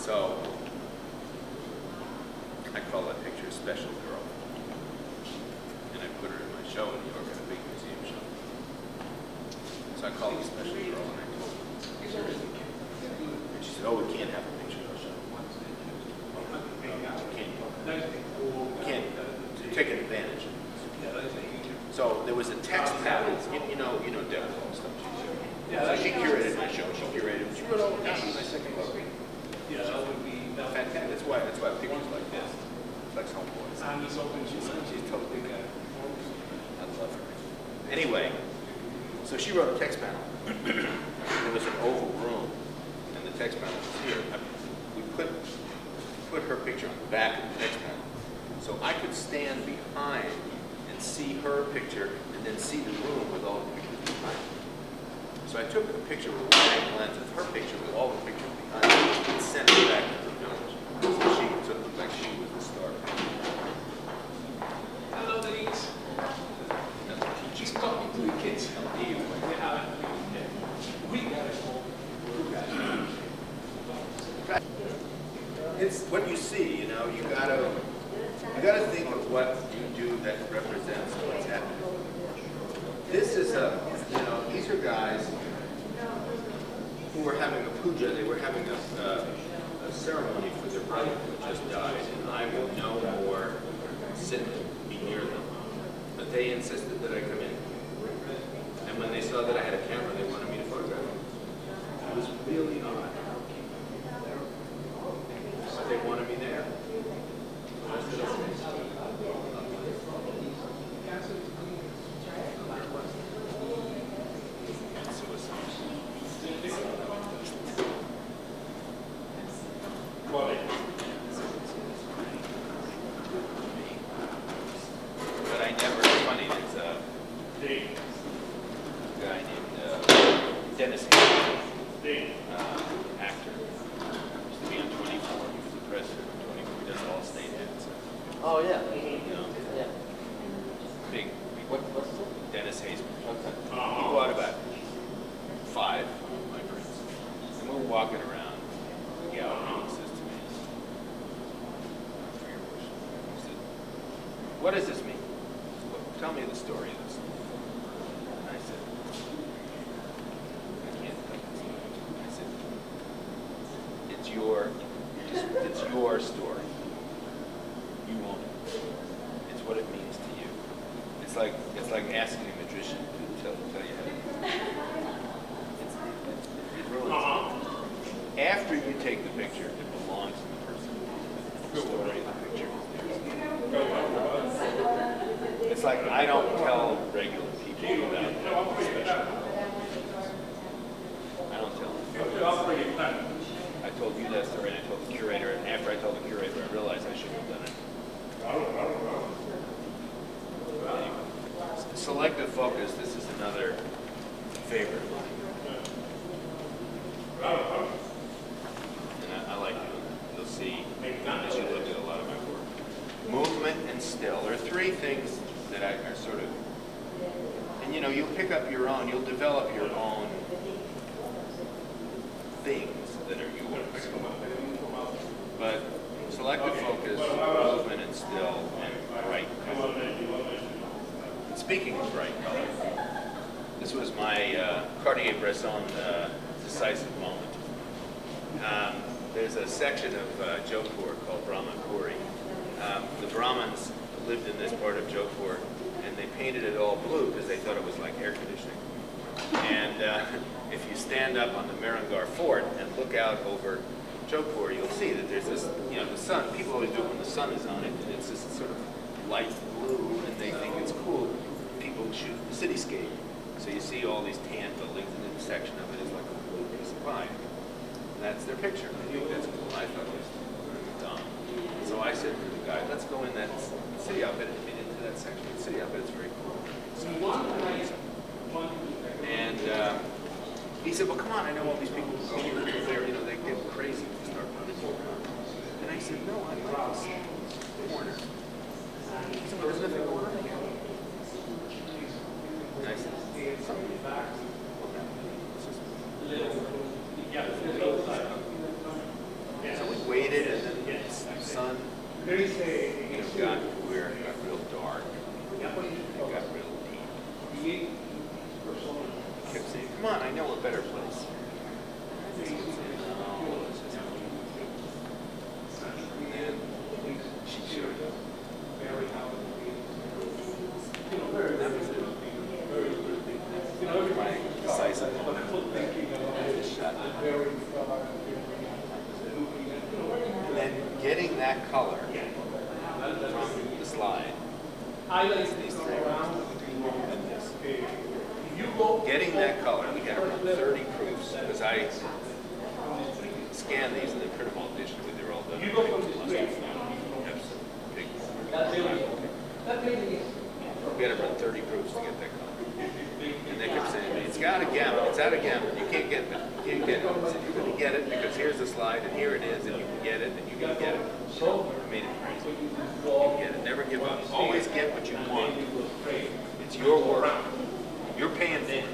So I call that picture Special Girl. And I put her in my show in New York at a big museum show. So I called her Special Girl and I told her. And she said, oh, we can't have a picture of the show. We can't. You're taking advantage of it. So there was a text panel. You know Deb and stuff. So she curated my show. She curated. She wrote all the time in my second book. Yeah, that would be fantastic. That's why pictures like this. Like homeboys. She's totally good. I love her. Anyway, so she wrote a text panel. There was an oval room, and the text panel was here. We put her picture on the back of the text panel, so I could stand behind and see her picture, and then see the room with all the pictures behind. So I took a picture with a wide lens of her picture with all the pictures behind her and sent it back to her village. So it looked like she was the star. Hello, Denise. She's talking to the kids. We got it all. It's what you see, you know. You gotta think of what you do that represents what's happening. This is these are guys who were having a puja. They were having a ceremony for their brother who just died, and I will no more sit and be near them. But they insisted that I come in. And when they saw that I had a camera, they wanted me to photograph them. It was really odd. But they wanted me there. But I never, it's funny, there's a guy named Dennis Hayes, actor. Used to be on 24. He was the president of 24. He does all state ads. Oh, yeah. You know, Yeah. big. What's his name? Dennis Hayes. Okay. He bought about 5 of my prints. And we're walking around the gallery, and he says to me, he said, what does this mean? Tell me the story of this. And I said, I can't tell you the story. I said, it's your story. You own it. It's what it means to you. It's like asking a magician to tell you how to. It ruins it. After you take the picture, it belongs to the person. The story of the picture is theirs. It's like I don't tell regular people about special. I don't tell them. I told you that story, and I told the curator, and after I told the curator, I realized I shouldn't have done it. Anyway, selective focus, this is another favorite of mine. And I like it. You'll see as you look at a lot of my work. Movement and still. There are 3 things that are sort of, and you know, you'll pick up your own, you'll develop your own things that are yours. But selective focus, movement and still, and bright color. Speaking of bright color, this was my Cartier-Bresson decisive moment. There's a section of Jodhpur called Brahmanpuri. The Brahmins lived in this part of Jodhpur, and they painted it all blue because they thought it was like air conditioning. And if you stand up on the Mehrangarh Fort and look out over Jodhpur, you'll see that there's this, you know, the sun, people always do it when the sun is on it, and it's this sort of light blue, and they think it's cool. People shoot the cityscape. So you see all these tan buildings, and then a section of it is like a blue piece of pie. And that's their picture. I think that's cool. I thought it was dumb. So I said to the guy, let's go in that city outfit and into that section of the city outfit. It's very cool. So and he said, well, come on, I know all these people who go here because they're, you know, they get crazy and start running. And I said, no, I like this corner. He said, well, there's nothing going on here. that color from the slide. These three rounds. Getting that color, we had around 30 proofs because I scan these and then print them all digitally. They're all done. We had around 30 proofs to get that color. And they kept saying to me, it's out of gamma, it's out of gamma, you can't get it. You can't get it. I said, you're going to get it because here's the slide and here it is and you can get it and you're going to get it. I made it crazy. You can get it. Never give up. Always get what you want. It's your work. You're paying for it.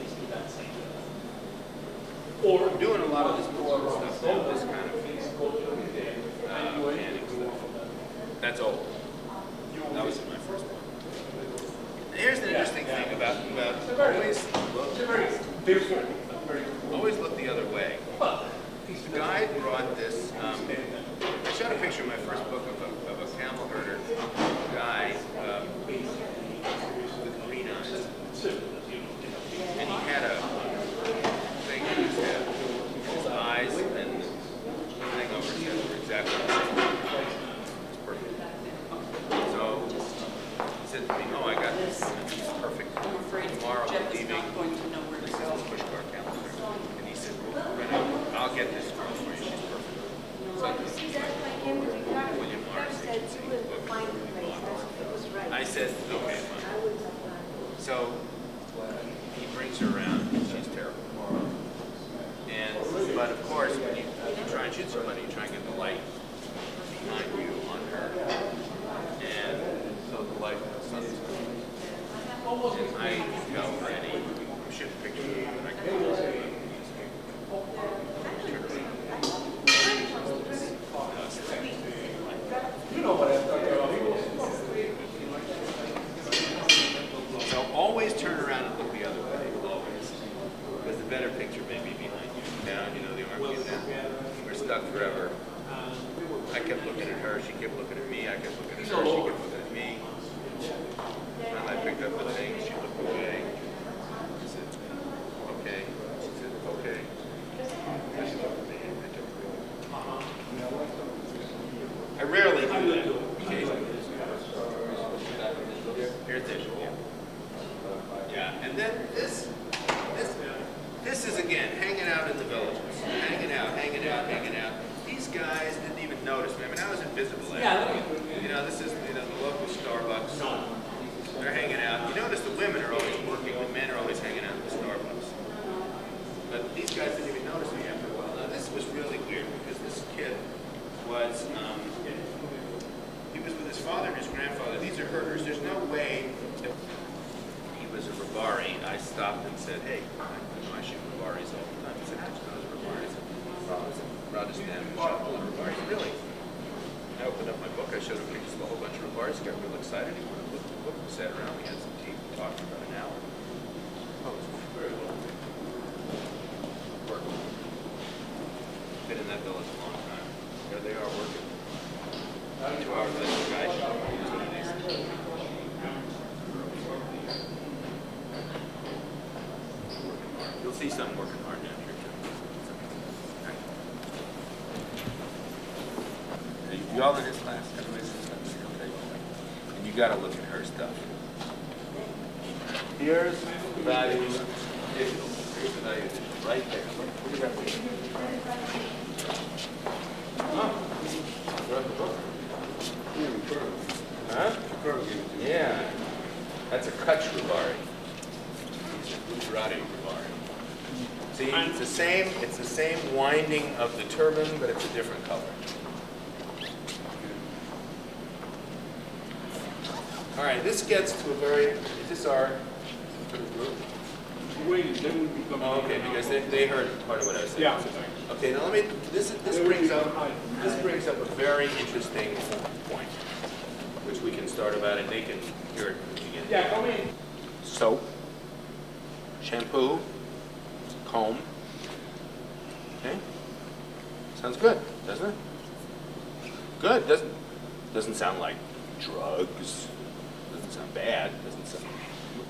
Or I'm doing a lot of this board stuff now, this kind of panning stuff. That's old. That was in my first one. Here's the interesting thing about always look the other way. The guy brought this. I showed a picture in my first book of a camel herder guy with green eyes, and he had a thing in his head. His eyes and everything over his head were exactly the same. It's perfect. So he said to me, "Oh, I got this. It's perfect. I'm afraid Tomorrow Jeff I'm is leaving. not going to know where to This is go. a push car calendar." And he said, "I'll get this girl for you. She's perfect." So William Morris agency book. I said, "Okay, fine." So he brings her around. She's terrible. But of course, when you try and shoot somebody, you try and get the light behind you on her. And so the light of the sun is coming. And I go ready. I'm shooting pictures of you, and I go So always turn around and look the other way, always. Because the better picture may be behind you. Down, you know, the arm is down. We're stuck forever. I kept looking at her, she kept looking at me, I kept looking at her, she kept looking at me. When I picked up the thing, she looked away. I said, okay. She said, okay. And she looked at me and I kept going. I rarely do that. Occasionally. Here's this. Yeah, and then this is again hanging out in the villages, hanging out. These guys didn't even notice me. I mean, I was invisible. You know, this is the local Starbucks. They're hanging out. You notice the women are always working, the men are always hanging out at the Starbucks. But these guys didn't even notice me after a while. Now this was really weird because this kid was he was with his father and his grandfather. These are herders. There's no way that he was a Rabari. I stopped and said, hey, I shoot Rabaris all the time. He said, how'd you know those Rabaris? I was in Rajasthan and shot all the Rabaris. Really? I opened up my book. I showed him pictures of a whole bunch of Rabaris. He got real excited. He wanted to look at the book. We sat around. We had some tea. We talked for about an hour. Oh, it was very well. Working. Been in that village a long time. There they are working. 2 hours later, the guy shot me. He was one of these. You'll see some working hard down here too. You all in his class? Everybody's in his class? Okay. And you got to look at her stuff. Here's the value digital. Here's the value digital right there. Look at that picture. Huh? Yeah. That's a Kutch Rabari. Gujarati Rabari. See, it's the same winding of the turban, but it's a different color. All right, this gets to a very, is this our group? Oh, okay, because they heard part of what I said. Yeah. Okay, now let me, this brings up a very interesting point, which we can start about and they can hear it again. Yeah, come in. Soap, shampoo, comb. Okay? Sounds good, doesn't it? Good, doesn't sound like drugs. Doesn't sound bad. Doesn't sound.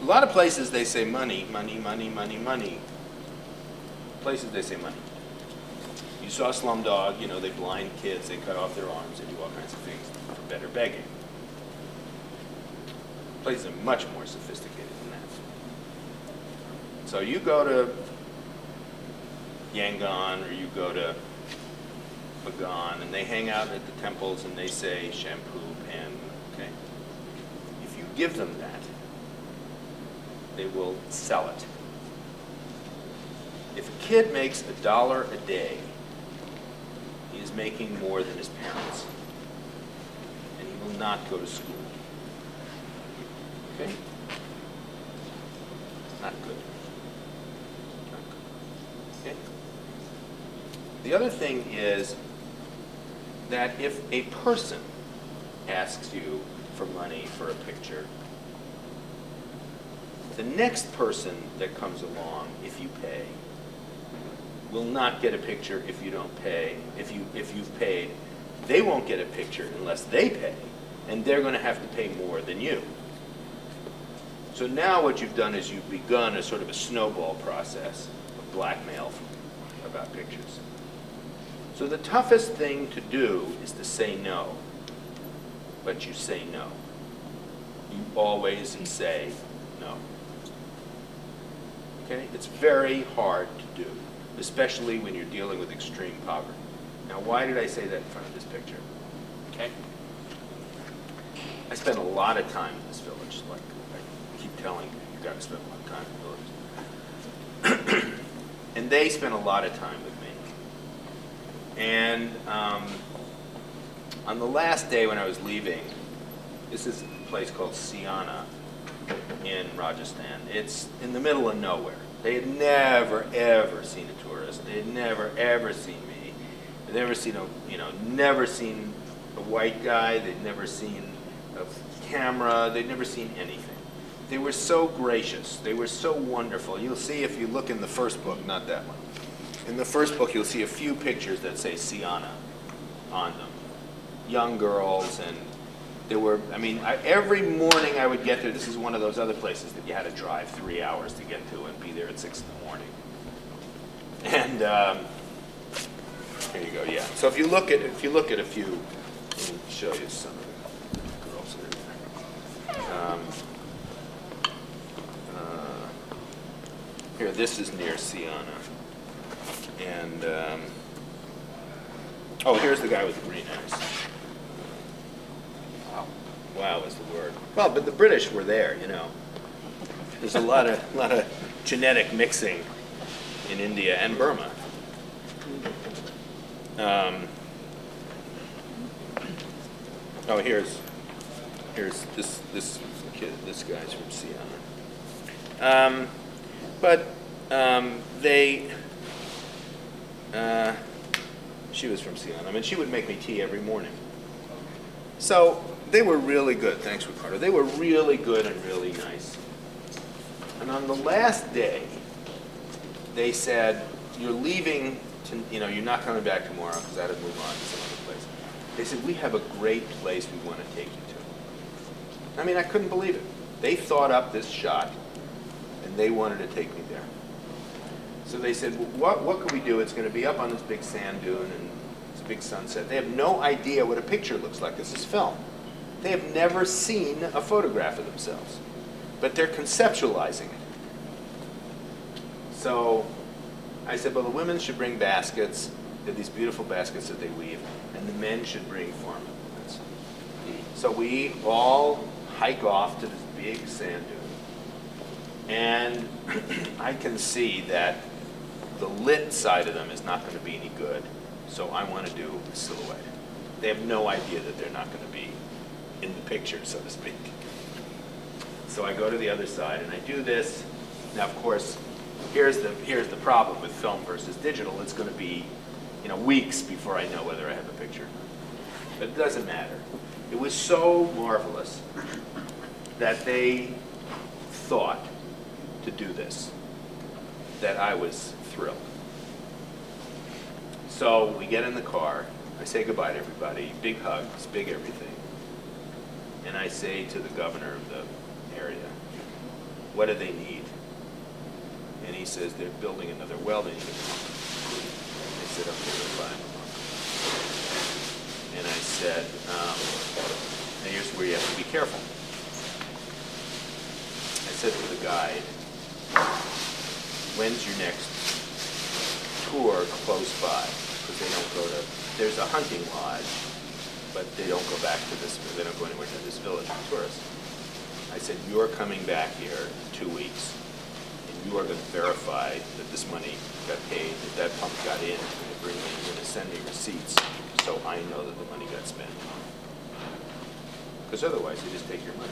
A lot of places they say money, money, money, money, money. Places they say money. You saw Slumdog, you know, they blind kids, they cut off their arms, they do all kinds of things for better begging. Places are much more sophisticated than that. So you go to Yangon or you go to Bagan and they hang out at the temples and they say shampoo, pen, okay? If you give them that, they will sell it. If a kid makes $1 a day, he is making more than his parents. And he will not go to school. Okay? Not good. Not good. Okay? The other thing is that if a person asks you for money for a picture, the next person that comes along, if you pay, will not get a picture if you don't pay. If you've paid, they won't get a picture unless they pay, and they're going to have to pay more than you. So now what you've done is you've begun a sort of a snowball process of blackmail about pictures. So the toughest thing to do is to say no, but you say no. You always say no. Okay? It's very hard to do, especially when you're dealing with extreme poverty. Now, why did I say that in front of this picture? Okay? I spent a lot of time in this village. Like I keep telling you, you've got to spend a lot of time in villages. And they spent a lot of time with me. And on the last day when I was leaving, this is a place called Siana in Rajasthan. It's in the middle of nowhere. They had never, ever seen a tourist. They had never, ever seen me. They'd never seen never seen a white guy. They'd never seen a camera. They'd never seen anything. They were so gracious. They were so wonderful. You'll see if you look in the first book, not that one. In the first book, you'll see a few pictures that say Siana on them. Young girls, and there were, I mean, every morning I would get there. This is one of those other places that you had to drive 3 hours to get to and be there at 6 in the morning. And here you go, yeah. So if you look at a few, let me show you some of the girls that are there. Here, this is near Siana. And, oh, here's the guy with the green eyes. Wow is the word. Well, but the British were there, you know. There's a lot of genetic mixing in India and Burma. Oh, here's this kid. This guy's from Siana. She was from Siana. I mean, she would make me tea every morning. So they were really good. Thanks, Ricardo. They were really good and really nice. And on the last day, they said, "You're leaving. You're not coming back tomorrow because I had to move on to some other place." They said, "We have a great place we want to take you to." I mean, I couldn't believe it. They thought up this shot, and they wanted to take me there. So they said, well, what can we do? It's going to be up on this big sand dune, and it's a big sunset. They have no idea what a picture looks like. This is film. They have never seen a photograph of themselves, but they're conceptualizing it. So I said, well, the women should bring baskets. They have these beautiful baskets that they weave, and the men should bring farm implements. So we all hike off to this big sand dune, and I can see that the lit side of them is not going to be any good, so I want to do a silhouette. They have no idea that they're not going to be in the picture, so to speak. So I go to the other side and I do this. Now, of course, here's the problem with film versus digital. It's going to be, weeks before I know whether I have a picture. But it doesn't matter. It was so marvelous that they thought to do this that I was thrilled. So we get in the car. I say goodbye to everybody. Big hugs, big everything. And I say to the governor of the area, what do they need? And he says, they're building another well. They need a pump. I sit up there and buy them. And I said, now here's where you have to be careful. I said to the guide, when's your next tour close by? Because they don't go to, there's a hunting lodge, but they don't go back to this, they don't go anywhere near this village for tourists. I said, you're coming back here in 2 weeks, and you are going to verify that this money got paid, that that pump got in, you're going to bring me, you're going to send me receipts, so I know that the money got spent. Because otherwise, you just take your money.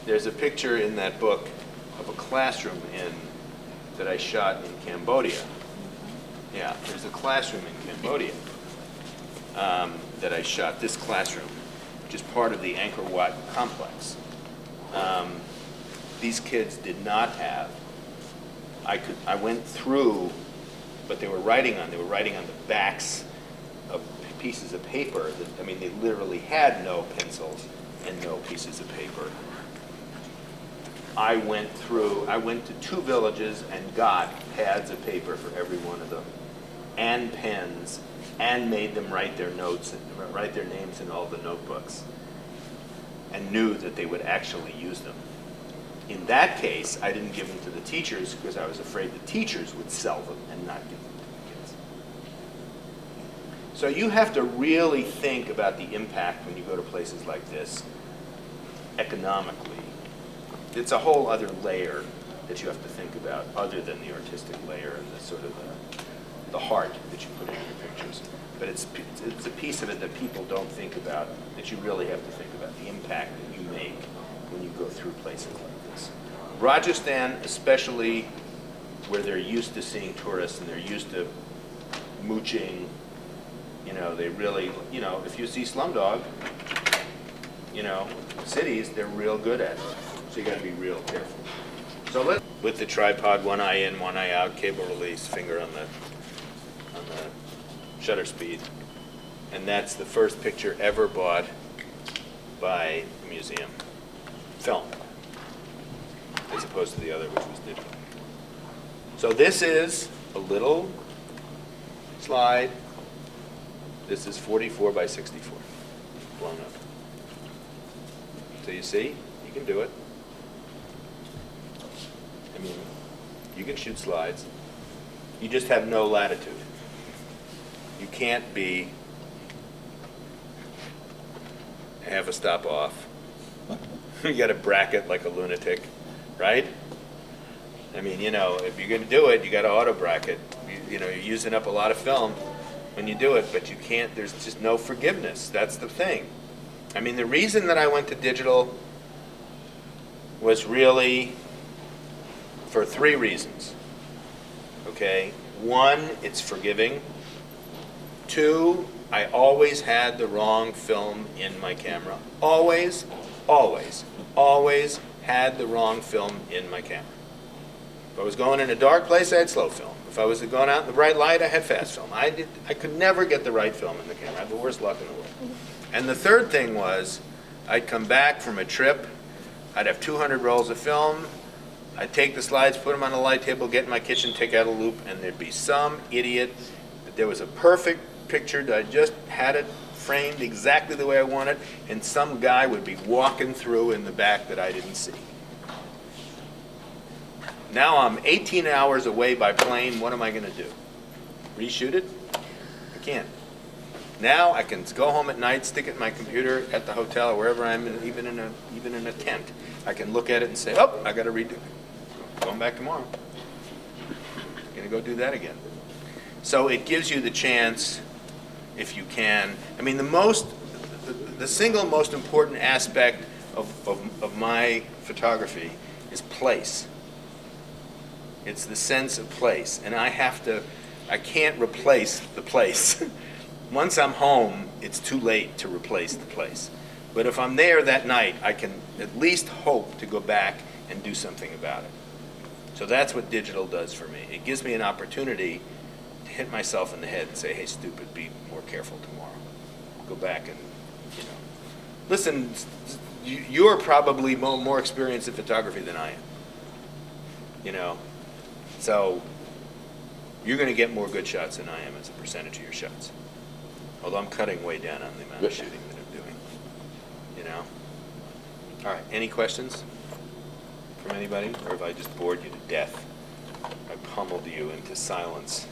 There's a picture in that book of a classroom that I shot in Cambodia. Yeah, there's a classroom in Cambodia that I shot, this classroom, which is part of the Angkor Wat complex. These kids did not have, I went through, but they were writing on the backs of pieces of paper. That, I mean, they literally had no pencils and no pieces of paper. I went to 2 villages and got pads of paper for every one of them, and pens, and made them write their notes, and write their names in all the notebooks, and knew that they would actually use them. In that case, I didn't give them to the teachers because I was afraid the teachers would sell them and not give them to the kids. So you have to really think about the impact when you go to places like this economically. It's a whole other layer that you have to think about other than the artistic layer and the sort of the heart that you put in your pictures. But it's a piece of it that people don't think about, that you really have to think about, the impact that you make when you go through places like this. Rajasthan, especially where they're used to seeing tourists and they're used to mooching, you know, they really, you know, if you see Slumdog, you know, cities, they're real good at it. So you got to be real careful. So with the tripod, one eye in, one eye out, cable release, finger on the shutter speed. And that's the first picture ever bought by a museum. Film. As opposed to the other, which was digital. So this is a little slide. This is 44 by 64, blown up. So you see, you can do it. I mean, you can shoot slides. You just have no latitude. You can't be have a stop off. You got to bracket like a lunatic, right? I mean, you know, if you're going to do it, you got to auto bracket. You know, you're using up a lot of film when you do it, but you can't. There's just no forgiveness. That's the thing. I mean, the reason that I went to digital was really for 3 reasons. Okay, 1, it's forgiving. 2, I always had the wrong film in my camera. Always, always, always had the wrong film in my camera. If I was going in a dark place, I had slow film. If I was going out in the bright light, I had fast film. I could never get the right film in the camera. I had the worst luck in the world. And the third thing was, I'd come back from a trip, I'd have 200 rolls of film, I'd take the slides, put them on a light table, get in my kitchen, take out a loop, and there'd be some idiot that there was a perfect picture that I just had it framed exactly the way I wanted, and some guy would be walking through in the back that I didn't see. Now I'm 18 hours away by plane. What am I going to do? Reshoot it? I can't. Now I can go home at night, stick it in my computer at the hotel or wherever I'm, even in a tent. I can look at it and say, oh, I got to redo it. Going back tomorrow. Going to go do that again. So it gives you the chance, if you can. I mean, the single most important aspect of my photography is place. It's the sense of place, and I can't replace the place. Once I'm home, it's too late to replace the place. But if I'm there that night, I can at least hope to go back and do something about it. So that's what digital does for me. It gives me an opportunity to hit myself in the head and say, hey, stupid, be more careful tomorrow. Go back and, you know. Listen, you're probably more experienced in photography than I am. You know. So you're going to get more good shots than I am as a percentage of your shots. Although I'm cutting way down on the amount of shooting that I'm doing. You know? All right, any questions from anybody? Or have I just bored you to death? I pummeled you into silence.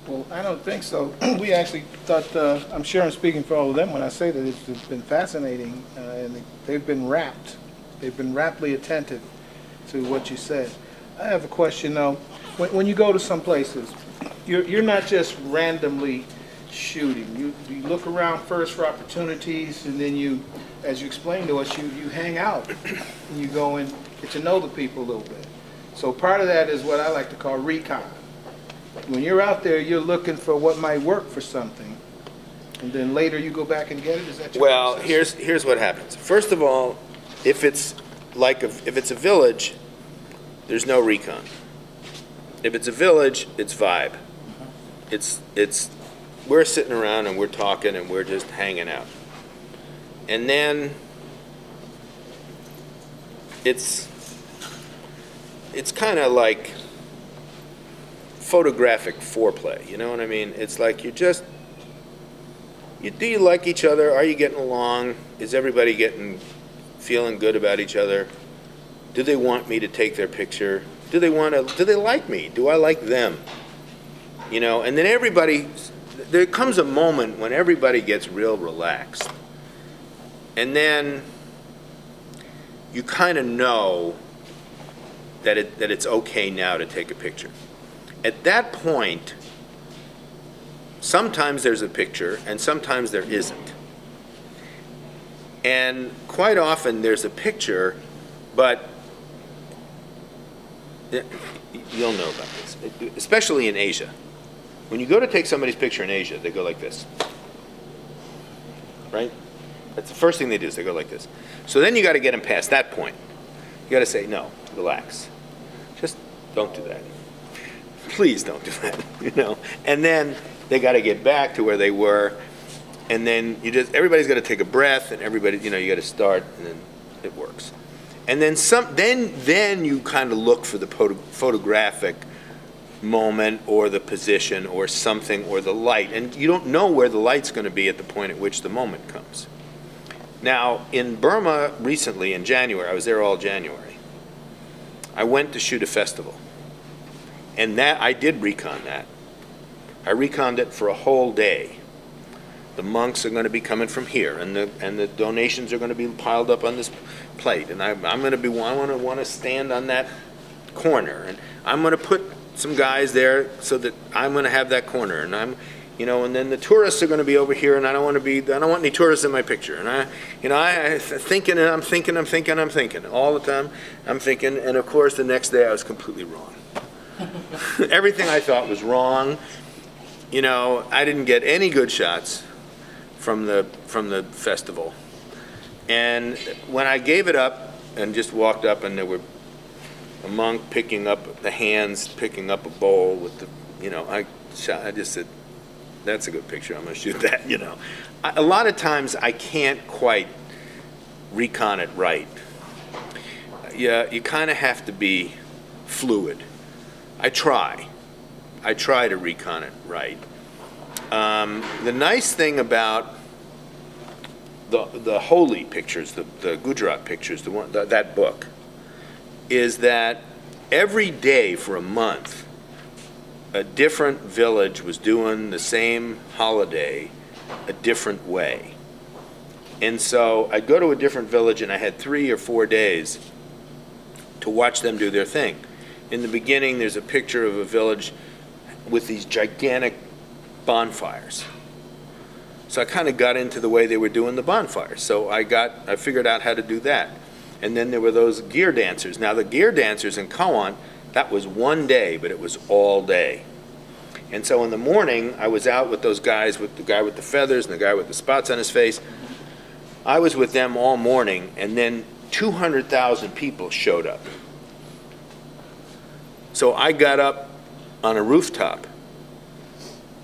Well, I don't think so. We actually thought, I'm sure I'm speaking for all of them when I say that it's been fascinating, and they've been rapt. They've been raptly attentive to what you said. I have a question, though. When you go to some places, you're not just randomly shooting. You look around first for opportunities, and then you, as you explained to us, you hang out, and you go and get to know the people a little bit. So part of that is what I like to call recon. When you're out there, you're looking for what might work for something, and then later you go back and get it. Is that your process? Here's what happens. First of all, if it's a village, there's no recon. If it's a village, it's vibe. We're sitting around and we're talking and we're just hanging out, and then it's kind of like photographic foreplay, you know what I mean? It's like do you like each other? Are you getting along? Is everybody feeling good about each other? Do they want me to take their picture? Do they like me? Do I like them? You know, and then there comes a moment when everybody gets real relaxed. And then you kind of know that it's okay now to take a picture. At that point, sometimes there's a picture and sometimes there isn't. And quite often there's a picture, but you'll know about this, especially in Asia. When you go to take somebody's picture in Asia, they go like this, right? That's the first thing they do, is they go like this. So then you got to get them past that point. You got to say, no, relax. Just don't do that. Please don't do that, you know. And then they got to get back to where they were, and then everybody's got to take a breath, and everybody, you know, you got to start, and then it works. And then then you kind of look for the photographic moment or the position or something or the light, and you don't know where the light's going to be at the point at which the moment comes. Now, in Burma recently, in January, I was there all January, I went to shoot a festival. And I did recon that. I reconned it for a whole day. The monks are going to be coming from here, and the donations are going to be piled up on this plate, and I want to stand on that corner, and I'm going to put some guys there so that I'm going to have that corner, and and then the tourists are going to be over here, and I don't want any tourists in my picture, and I'm thinking all the time. I'm thinking, and of course the next day I was completely wrong. Everything I thought was wrong. You know, I didn't get any good shots from the festival. And when I gave it up and just walked up, and there were a monk picking up a bowl with the, I just said, that's a good picture, I'm going to shoot that, you know. A lot of times I can't quite recon it right. Yeah, you kind of have to be fluid. I try to recon it right. The nice thing about the holy pictures, the Gujarat pictures, that book, is that every day for a month, a different village was doing the same holiday a different way. And so I'd go to a different village, and I had 3 or 4 days to watch them do their thing. In the beginning, there's a picture of a village with these gigantic bonfires. So I kind of got into the way they were doing the bonfires. So I figured out how to do that. And then there were those gear dancers. Now the gear dancers in Kawan, that was one day, but it was all day. And so in the morning, I was out with those guys, with the guy with the feathers and the guy with the spots on his face. I was with them all morning, and then 200,000 people showed up. So I got up on a rooftop,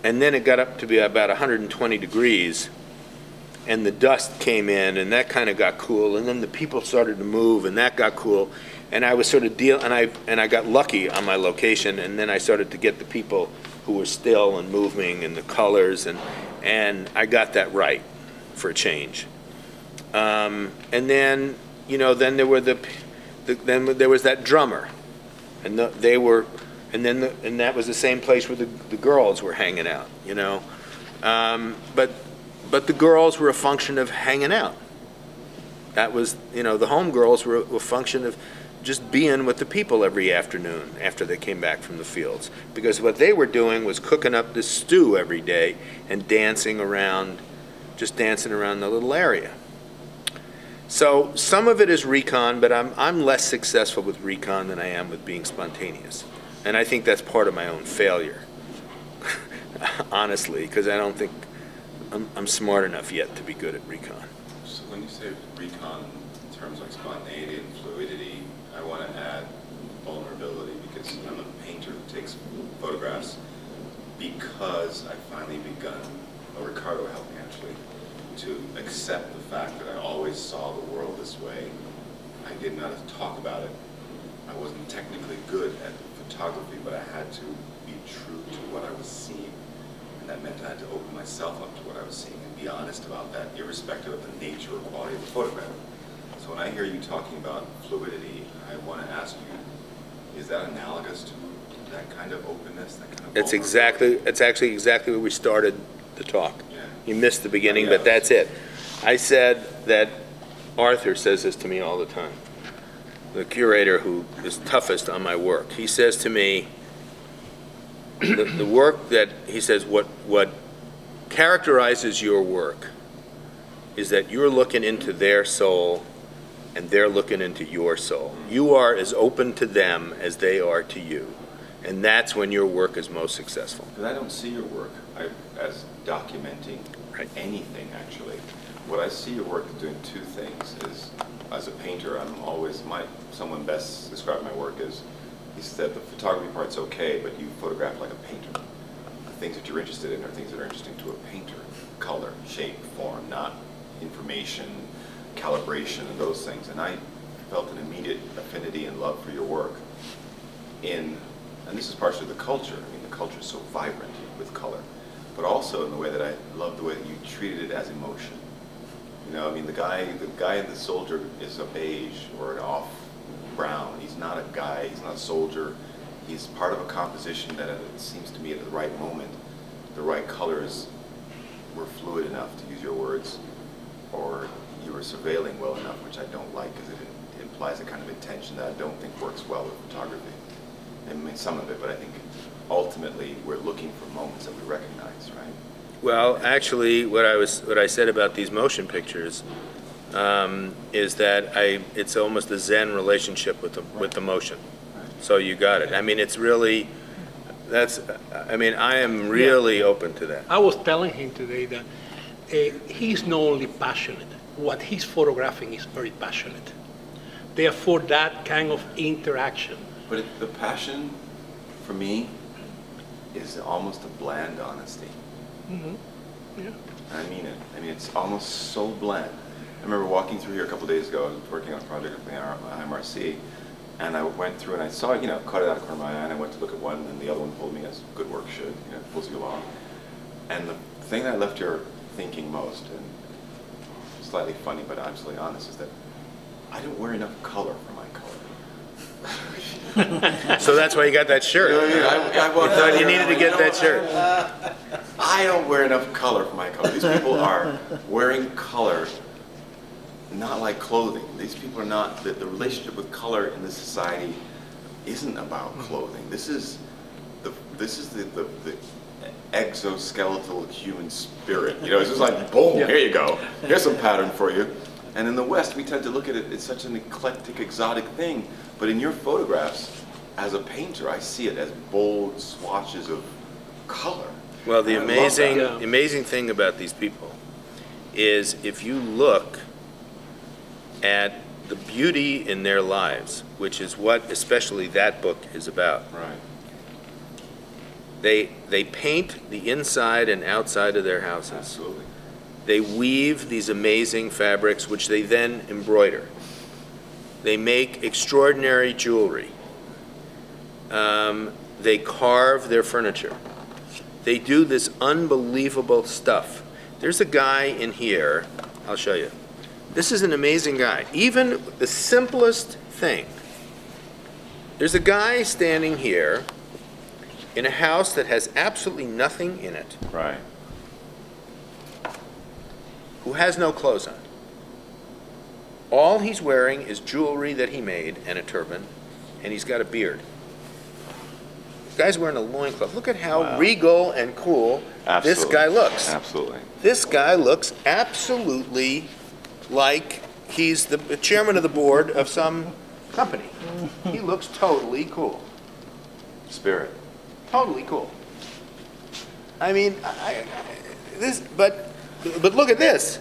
and then it got up to be about 120 degrees, and the dust came in, and that kind of got cool, and then the people started to move, and that got cool, and I was sort of and I got lucky on my location, and then I started to get the people who were still and moving, and the colors, and I got that right for a change. And then, you know, then there were then there was that drummer, and and that was the same place where the girls were hanging out, you know. But the girls were a function of hanging out. That was, you know, the home girls were a function of just being with the people every afternoon after they came back from the fields. Because what they were doing was cooking up this stew every day and dancing around, just dancing around the little area. So some of it is recon, but I'm less successful with recon than I am with being spontaneous. And I think that's part of my own failure, honestly, because I don't think I'm smart enough yet to be good at recon. So when you say recon in terms like spontaneity and fluidity, I want to add vulnerability, because I'm a painter who takes photographs because I finally begun, Ricardo helped me actually, to accept the fact that I always saw the world this way. I didn't know how to talk about it. I wasn't technically good at photography, but I had to be true to what I was seeing. And that meant I had to open myself up to what I was seeing and be honest about that, irrespective of the nature or quality of the photograph. So when I hear you talking about fluidity, I want to ask you, is that analogous to that kind of openness, that kind of It's actually exactly where we started the talk. Yeah. You missed the beginning, but that's it. I said that Arthur says this to me all the time, the curator who is toughest on my work. He says to me, the work that, he says, what characterizes your work is that you're looking into their soul and they're looking into your soul. You are as open to them as they are to you. And that's when your work is most successful. Because I don't see your work as documenting anything, actually. What I see your work doing two things is, as a painter, someone best described my work as, he said the photography part's okay, but you photograph like a painter. The things that you're interested in are things that are interesting to a painter. Color, shape, form, not information, calibration, and those things. And I felt an immediate affinity and love for your work and this is partially the culture. I mean, the culture is so vibrant with color, but also in the way that I love the way that you treated it as emotion. You know, I mean, the guy in the soldier is a beige or an off brown. He's not a guy, he's not a soldier. He's part of a composition that, it seems to me, at the right moment, the right colors were fluid enough, to use your words, or you were surveilling well enough, which I don't like, because it implies a kind of intention that I don't think works well with photography. I mean, some of it, but I think ultimately we're looking for moments that we recognize, right? Well, actually, what I said about these motion pictures is that it's almost a Zen relationship with the motion. Right. So you got it. I mean, it's really, I am really open to that. I was telling him today that he's not only passionate, what he's photographing is very passionate. Therefore, that kind of interaction. But the passion, for me, is almost a bland honesty. Mm-hmm. Yeah. I mean it. I mean, it's almost so bland. I remember walking through here a couple of days ago. I was working on a project with the MRC, and I went through and I saw, you know, caught it out of the corner of my eye, and I went to look at one, and the other one pulled me, as good work should, you know, pulls you along. And the thing that I left here thinking most, and slightly funny but absolutely honest, is that I don't wear enough color for my color. So that's why you got that shirt. I thought you needed to get that shirt. I don't wear enough color for my color. These people are wearing color not like clothing. These people are not, the relationship with color in this society isn't about clothing. This is the exoskeletal human spirit. You know, it's just like, boom, here you go. Here's some pattern for you. And in the West, we tend to look at it as such an eclectic, exotic thing. But in your photographs, as a painter, I see it as bold swatches of color. Well, the amazing thing about these people is if you look at the beauty in their lives, which is what especially that book is about. Right. They paint the inside and outside of their houses. Absolutely. They weave these amazing fabrics, which they then embroider. They make extraordinary jewelry. They carve their furniture. They do this unbelievable stuff. There's a guy in here, I'll show you. This is an amazing guy. Even the simplest thing. There's a guy standing here in a house that has absolutely nothing in it, Right. who has no clothes on. All he's wearing is jewelry that he made and a turban, and he's got a beard. The guy's wearing a loincloth. Look at how Wow. regal and cool this guy looks. Absolutely. This guy looks absolutely like he's the chairman of the board of some company. He looks totally cool. Spirit. Totally cool. I mean, but look at this.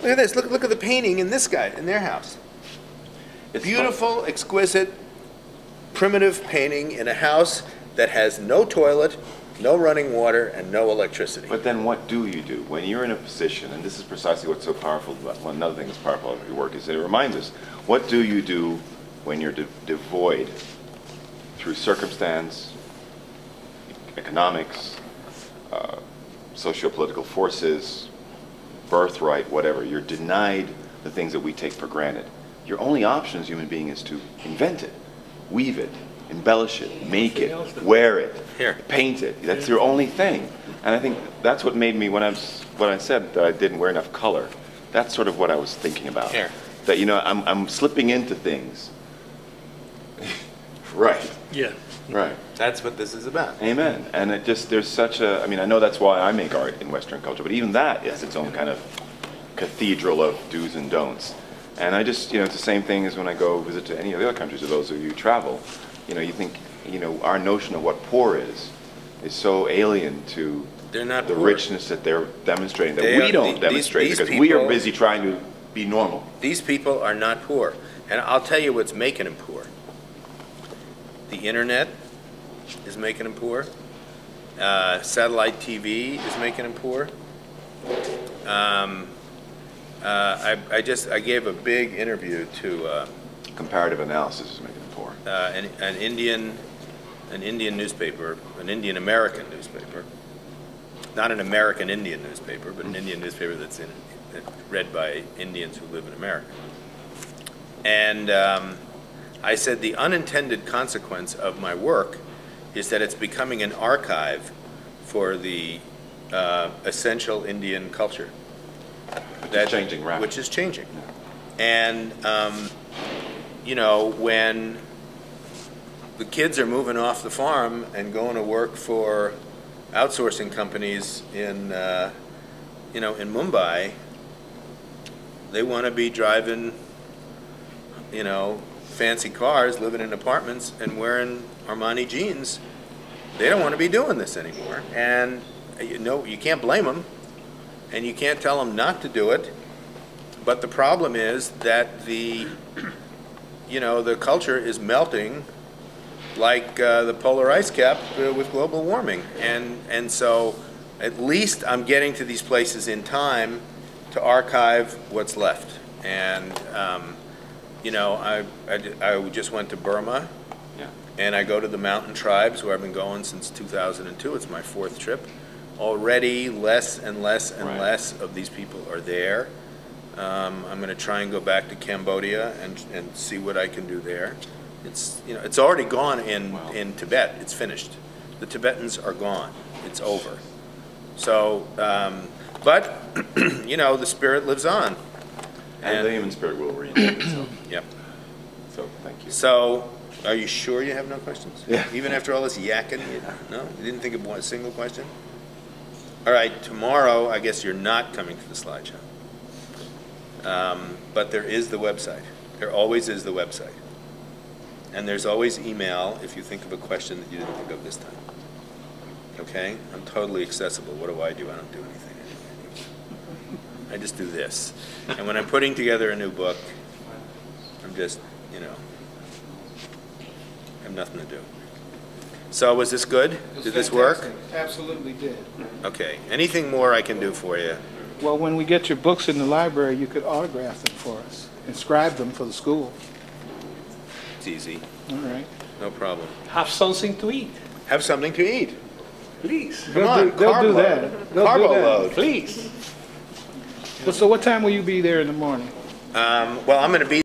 Look at this. Look at the painting in this guy, in their house. It's Beautiful, exquisite, primitive painting in a house that has no toilet, no running water, and no electricity. But then what do you do when you're in a position, and this is precisely what's so powerful about, well, another thing that's powerful about your work is that it reminds us, what do you do when you're devoid through circumstance, economics, socio-political forces, birthright, whatever, you're denied the things that we take for granted. Your only option as a human being is to invent it, weave it, embellish it, make it, wear it, Here. paint it. That's your only thing. And I think that's what made me, when I said that I didn't wear enough color, that's sort of what I was thinking about. Here. That, you know, I'm slipping into things. Right. Yeah. Right. That's what this is about. Amen. And it just, there's such a, I mean, I know that's why I make art in Western culture, but even that is its own kind of cathedral of do's and don'ts. And I just, you know, it's the same thing as when I go visit to any of the other countries, or those of you who travel. You know, you think, you know, our notion of what poor is so alien to They're not the poor. richness that they're demonstrating, that They we are- don't these demonstrate because we people- are busy trying to be normal. These people are not poor. And I'll tell you what's making them poor. The internet is making them poor. Satellite TV is making them poor. I gave a big interview to Comparative analysis is making them poor. an Indian newspaper, an Indian American newspaper, not an American Indian newspaper, but an Indian newspaper that's read by Indians who live in America. And I said the unintended consequence of my work is that it's becoming an archive for the essential Indian culture. That's changing rapidly. Which is changing. And, you know, when the kids are moving off the farm and going to work for outsourcing companies in, you know, in Mumbai, they want to be driving, you know, fancy cars, living in apartments, and wearing Armani jeans. They don't want to be doing this anymore. And, you know, you can't blame them, and you can't tell them not to do it. But the problem is that the, you know, the culture is melting like the polar ice cap with global warming. And so at least I'm getting to these places in time to archive what's left. And, you know, I just went to Burma, Yeah. and I go to the mountain tribes where I've been going since 2002. It's my 4th trip. Already less and less and Right. less of these people are there. I'm going to try and go back to Cambodia and see what I can do there. It's, you know, it's already gone in Tibet. It's finished. The Tibetans are gone. It's over. So, but you know, the spirit lives on. And the human spirit will reinvent itself. Yep. So, thank you. So, are you sure you have no questions? Yeah. Even after all this yakking, no? You didn't think of one single question? All right, tomorrow, I guess you're not coming to the slideshow. But there is the website. There always is the website. And there's always email if you think of a question that you didn't think of this time. Okay? I'm totally accessible. What do? I don't do anything. I just do this. And when I'm putting together a new book, I'm just, you know, I have nothing to do. So was this good? Did this work? Absolutely did. Okay. Anything more I can do for you? Well, when we get your books in the library, you could autograph them for us, inscribe them for the school. It's easy, All right. no problem. Have something to eat, Have something to eat. please. Come on, They'll carb do load. that. They'll Carbo do that. load. Please. So what time will you be there in the morning? Well, I'm going to be